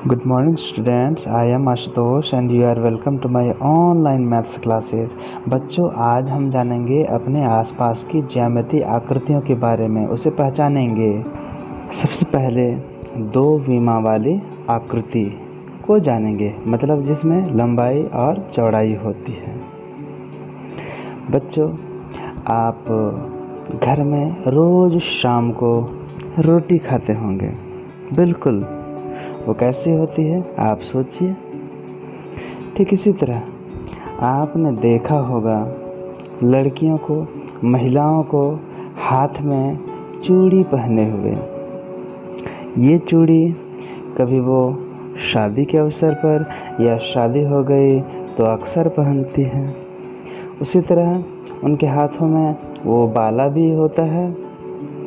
Good morning students, I am Ashutosh and you are welcome to my online maths classes। बच्चों, आज हम जानेंगे अपने आसपास की ज्यामितीय आकृतियों के बारे में, उसे पहचानेंगे। सबसे पहले दो विमा वाली आकृति को जानेंगे, मतलब जिसमें लंबाई और चौड़ाई होती है। बच्चों, आप घर में रोज़ शाम को रोटी खाते होंगे, बिल्कुल। वो कैसी होती है आप सोचिए। ठीक इसी तरह आपने देखा होगा लड़कियों को, महिलाओं को हाथ में चूड़ी पहने हुए। ये चूड़ी कभी वो शादी के अवसर पर या शादी हो गई तो अक्सर पहनती हैं। उसी तरह उनके हाथों में वो बाला भी होता है,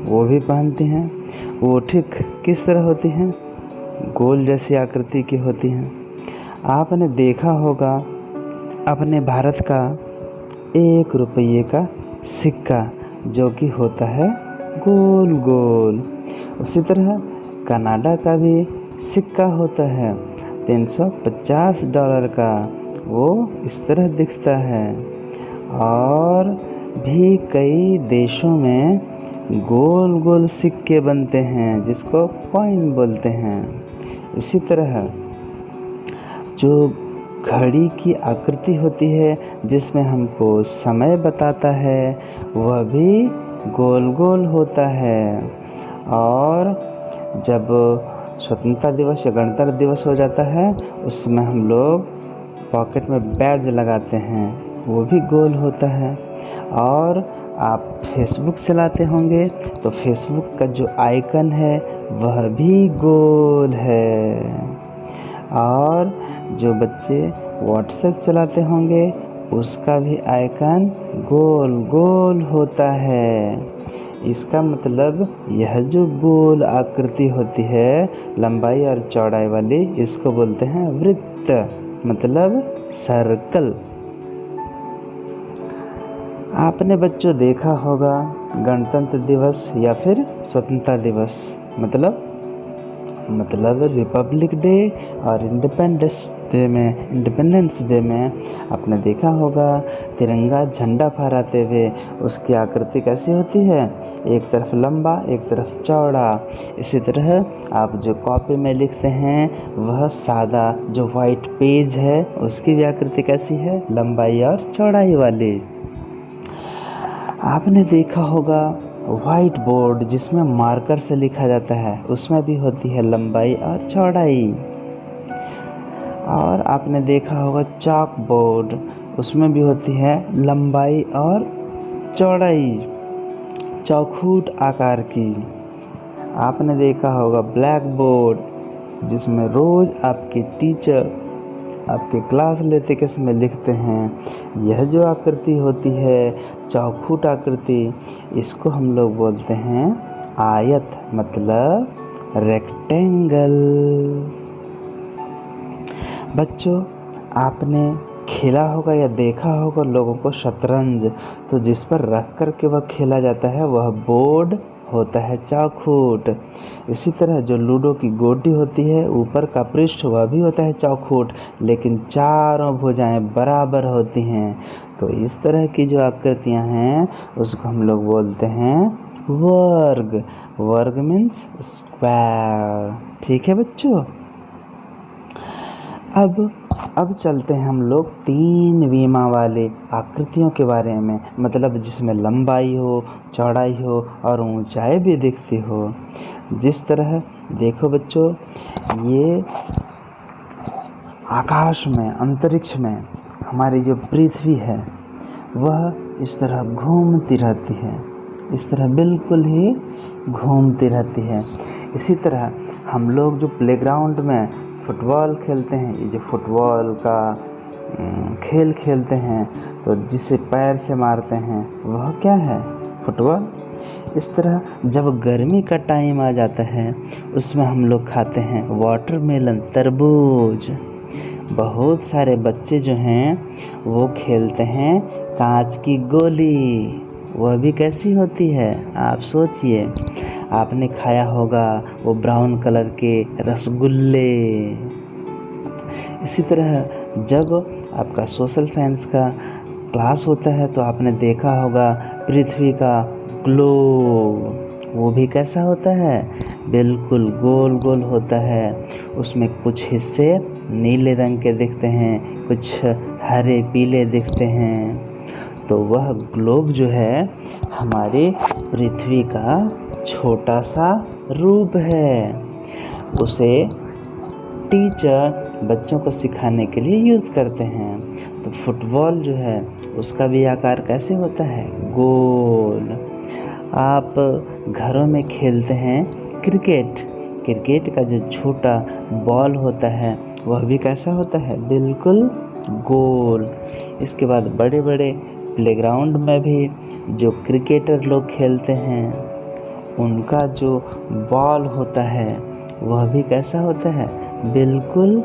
वो भी पहनती हैं। वो ठीक किस तरह होती हैं? गोल जैसी आकृति की होती हैं। आपने देखा होगा अपने भारत का 1 रुपये का सिक्का, जो कि होता है गोल गोल। उसी तरह कनाडा का भी सिक्का होता है $350 का, वो इस तरह दिखता है। और भी कई देशों में गोल गोल सिक्के बनते हैं, जिसको कॉइन बोलते हैं। इसी तरह जो घड़ी की आकृति होती है, जिसमें हमको समय बताता है, वह भी गोल गोल होता है। और जब स्वतंत्रता दिवस या गणतंत्र दिवस हो जाता है, उसमें हम लोग पॉकेट में बैज लगाते हैं, वो भी गोल होता है। और आप फेसबुक चलाते होंगे तो फेसबुक का जो आइकन है वह भी गोल है। और जो बच्चे व्हाट्सएप चलाते होंगे उसका भी आइकन गोल गोल होता है। इसका मतलब यह जो गोल आकृति होती है, लंबाई और चौड़ाई वाली, इसको बोलते हैं वृत्त, मतलब सर्कल। आपने बच्चों देखा होगा गणतंत्र दिवस या फिर स्वतंत्रता दिवस, मतलब रिपब्लिक डे और इंडिपेंडेंस डे में आपने देखा होगा तिरंगा झंडा फहराते हुए उसकी आकृति कैसी होती है? एक तरफ लंबा, एक तरफ चौड़ा। इसी तरह आप जो कॉपी में लिखते हैं वह सादा जो वाइट पेज है, उसकी भी आकृति कैसी है? लंबाई और चौड़ाई वाली। आपने देखा होगा वाइट बोर्ड जिसमें मार्कर से लिखा जाता है, उसमें भी होती है लंबाई और चौड़ाई। और आपने देखा होगा चॉक बोर्ड, उसमें भी होती है लंबाई और चौड़ाई, चौखूट आकार की। आपने देखा होगा ब्लैक बोर्ड, जिसमें रोज़ आपके टीचर आपके क्लास लेते के समय लिखते हैं। यह जो आकृति होती है चौखूट आकृति, इसको हम लोग बोलते हैं आयत, मतलब रेक्टेंगल। बच्चों, आपने खेला होगा या देखा होगा लोगों को शतरंज, तो जिस पर रख कर के वह खेला जाता है वह बोर्ड होता है चौखूट। इसी तरह जो लूडो की गोटी होती है, ऊपर का पृष्ठ, वह भी होता है चौखूट, लेकिन चारों भुजाएं बराबर होती हैं। तो इस तरह की जो आकृतियां हैं उसको हम लोग बोलते हैं वर्ग। वर्ग मीन्स स्क्वायर। ठीक है बच्चों, अब चलते हैं हम लोग 3 विमा वाले आकृतियों के बारे में, मतलब जिसमें लंबाई हो, चौड़ाई हो और ऊंचाई भी दिखती हो। जिस तरह देखो बच्चों, ये आकाश में, अंतरिक्ष में हमारी जो पृथ्वी है वह इस तरह घूमती रहती है, इस तरह बिल्कुल ही घूमती रहती है। इसी तरह हम लोग जो प्लेग्राउंड में फुटबॉल खेलते हैं, ये जो फुटबॉल का खेल खेलते हैं, तो जिसे पैर से मारते हैं वह क्या है? फुटबॉल। इस तरह जब गर्मी का टाइम आ जाता है उसमें हम लोग खाते हैं वाटरमेलन, तरबूज। बहुत सारे बच्चे जो हैं वो खेलते हैं कांच की गोली, वह भी कैसी होती है आप सोचिए। आपने खाया होगा वो ब्राउन कलर के रसगुल्ले। इसी तरह जब आपका सोशल साइंस का क्लास होता है तो आपने देखा होगा पृथ्वी का ग्लोब, वो भी कैसा होता है, बिल्कुल गोल गोल होता है। उसमें कुछ हिस्से नीले रंग के दिखते हैं, कुछ हरे पीले दिखते हैं। तो वह ग्लोब जो है हमारी पृथ्वी का छोटा सा रूप है। उसे टीचर बच्चों को सिखाने के लिए यूज़ करते हैं। तो फुटबॉल जो है उसका भी आकार कैसे होता है, गोल। आप घरों में खेलते हैं क्रिकेट, क्रिकेट का जो छोटा बॉल होता है वह भी कैसा होता है, बिल्कुल गोल। इसके बाद बड़े बड़े प्लेग्राउंड में भी जो क्रिकेटर लोग खेलते हैं उनका जो बॉल होता है वह भी कैसा होता है, बिल्कुल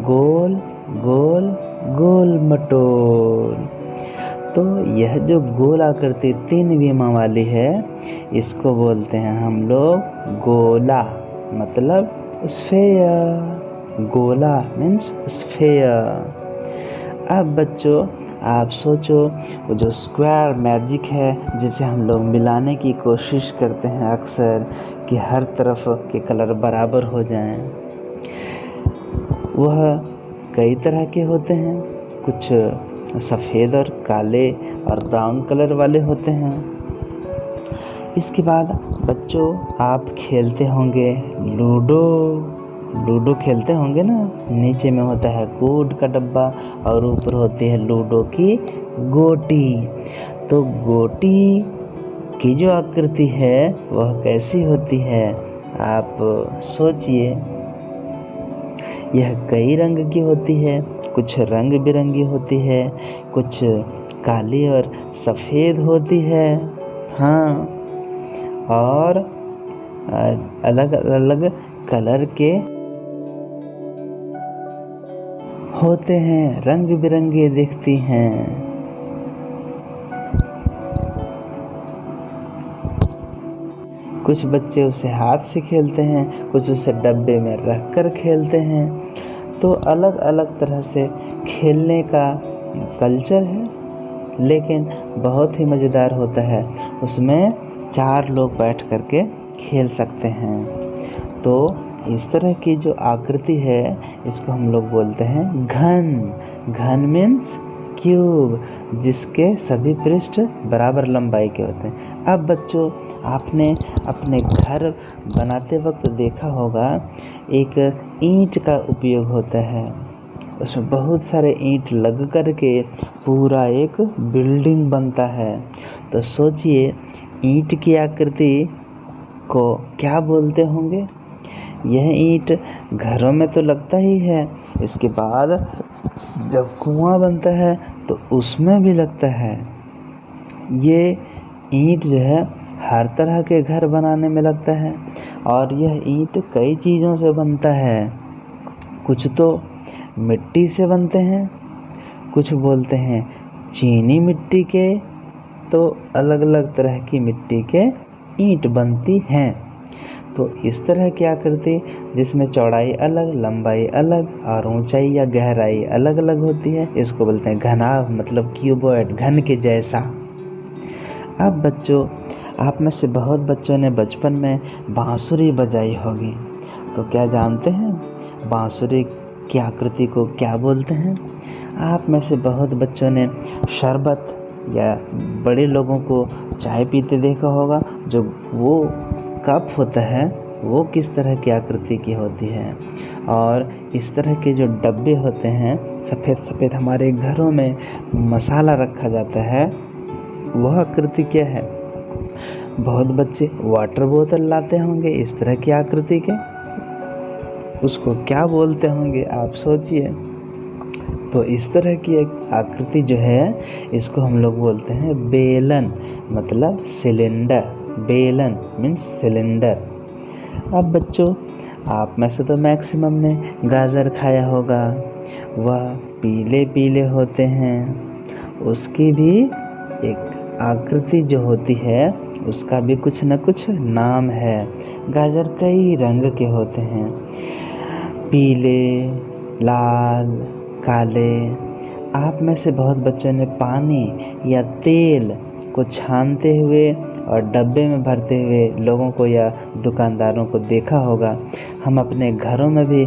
गोल गोल गोल मटोल। तो यह जो गोल आकृति 3 बीमा वाली है इसको बोलते हैं हम लोग गोला, मतलब स्फेयर। गोला मीन्स स्फेयर। अब बच्चों आप सोचो वो जो स्क्वायर मैजिक है जिसे हम लोग मिलाने की कोशिश करते हैं अक्सर कि हर तरफ के कलर बराबर हो जाएं, वह कई तरह के होते हैं। कुछ सफ़ेद और काले और ब्राउन कलर वाले होते हैं। इसके बाद बच्चों आप खेलते होंगे लूडो, लूडो खेलते होंगे ना। नीचे में होता है कूड का डब्बा और ऊपर होती है लूडो की गोटी। तो गोटी की जो आकृति है वह कैसी होती है, आप सोचिए। यह कई रंग की होती है, कुछ रंग बिरंगी होती है, कुछ काली और सफ़ेद होती है, हाँ, और अलग अलग कलर के होते हैं, रंग बिरंगे दिखती हैं। कुछ बच्चे उसे हाथ से खेलते हैं, कुछ उसे डब्बे में रख कर खेलते हैं। तो अलग अलग तरह से खेलने का कल्चर है, लेकिन बहुत ही मज़ेदार होता है। उसमें 4 लोग बैठ कर के खेल सकते हैं। तो इस तरह की जो आकृति है इसको हम लोग बोलते हैं घन। घन मीन्स क्यूब, जिसके सभी पृष्ठ बराबर लंबाई के होते हैं। अब बच्चों आपने अपने घर बनाते वक्त देखा होगा एक ईंट का उपयोग होता है, उसमें बहुत सारे ईंट लग कर के पूरा एक बिल्डिंग बनता है। तो सोचिए ईंट की आकृति को क्या बोलते होंगे। यह ईंट घरों में तो लगता ही है, इसके बाद जब कुआं बनता है तो उसमें भी लगता है। ये ईंट जो है हर तरह के घर बनाने में लगता है और यह ईंट कई चीज़ों से बनता है। कुछ तो मिट्टी से बनते हैं, कुछ बोलते हैं चीनी मिट्टी के, तो अलग अलग तरह की मिट्टी के ईंट बनती हैं। तो इस तरह की आकृति जिसमें चौड़ाई अलग, लंबाई अलग और ऊंचाई या गहराई अलग अलग होती है, इसको बोलते हैं घनाभ, मतलब क्यूबॉइड, घन के जैसा। अब बच्चों आप में से बहुत बच्चों ने बचपन में बांसुरी बजाई होगी, तो क्या जानते हैं बांसुरी की आकृति को क्या बोलते हैं। आप में से बहुत बच्चों ने शरबत या बड़े लोगों को चाय पीते देखा होगा, जो वो कप होता है वो किस तरह की आकृति की होती है। और इस तरह के जो डब्बे होते हैं सफ़ेद सफ़ेद, हमारे घरों में मसाला रखा जाता है, वह आकृति क्या है। बहुत बच्चे वाटर बोतल लाते होंगे इस तरह की आकृति के, उसको क्या बोलते होंगे आप सोचिए। तो इस तरह की एक आकृति जो है इसको हम लोग बोलते हैं बेलन, मतलब सिलेंडर। बेलन मीन्स सिलेंडर। अब बच्चों आप में से तो मैक्सिमम ने गाजर खाया होगा, वह पीले पीले होते हैं। उसकी भी एक आकृति जो होती है उसका भी कुछ न कुछ नाम है। गाजर कई रंग के होते हैं, पीले, लाल, काले। आप में से बहुत बच्चों ने पानी या तेल को छानते हुए और डब्बे में भरते हुए लोगों को या दुकानदारों को देखा होगा। हम अपने घरों में भी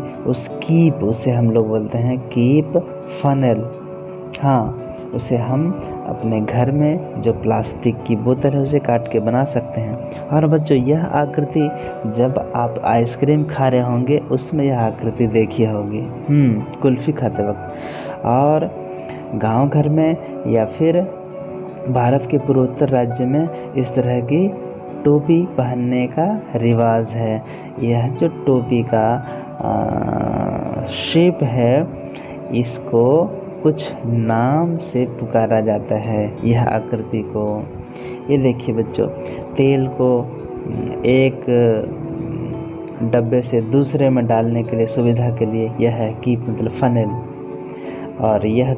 उसे हम लोग बोलते हैं कीप फनेल। हाँ, उसे हम अपने घर में जो प्लास्टिक की बोतल है उसे काट के बना सकते हैं। और बच्चों, यह आकृति जब आप आइसक्रीम खा रहे होंगे उसमें यह आकृति देखी होगी, कुल्फ़ी खाते वक्त। और गांव घर में या फिर भारत के पूर्वोत्तर राज्य में इस तरह की टोपी पहनने का रिवाज है। यह जो टोपी का शेप है, इसको कुछ नाम से पुकारा जाता है, यह आकृति को। ये देखिए बच्चों, तेल को एक डब्बे से दूसरे में डालने के लिए सुविधा के लिए यह है कीप मतलब फनेल। और यह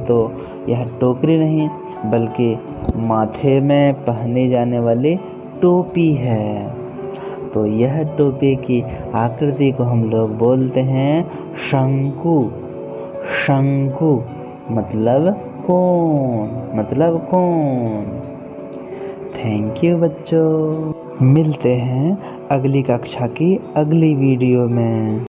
टोकरी नहीं बल्कि माथे में पहनी जाने वाली टोपी है। तो यह टोपी की आकृति को हम लोग बोलते हैं शंकु। शंकु मतलब कोन। थैंक यू बच्चों। मिलते हैं अगली कक्षा की अगली वीडियो में।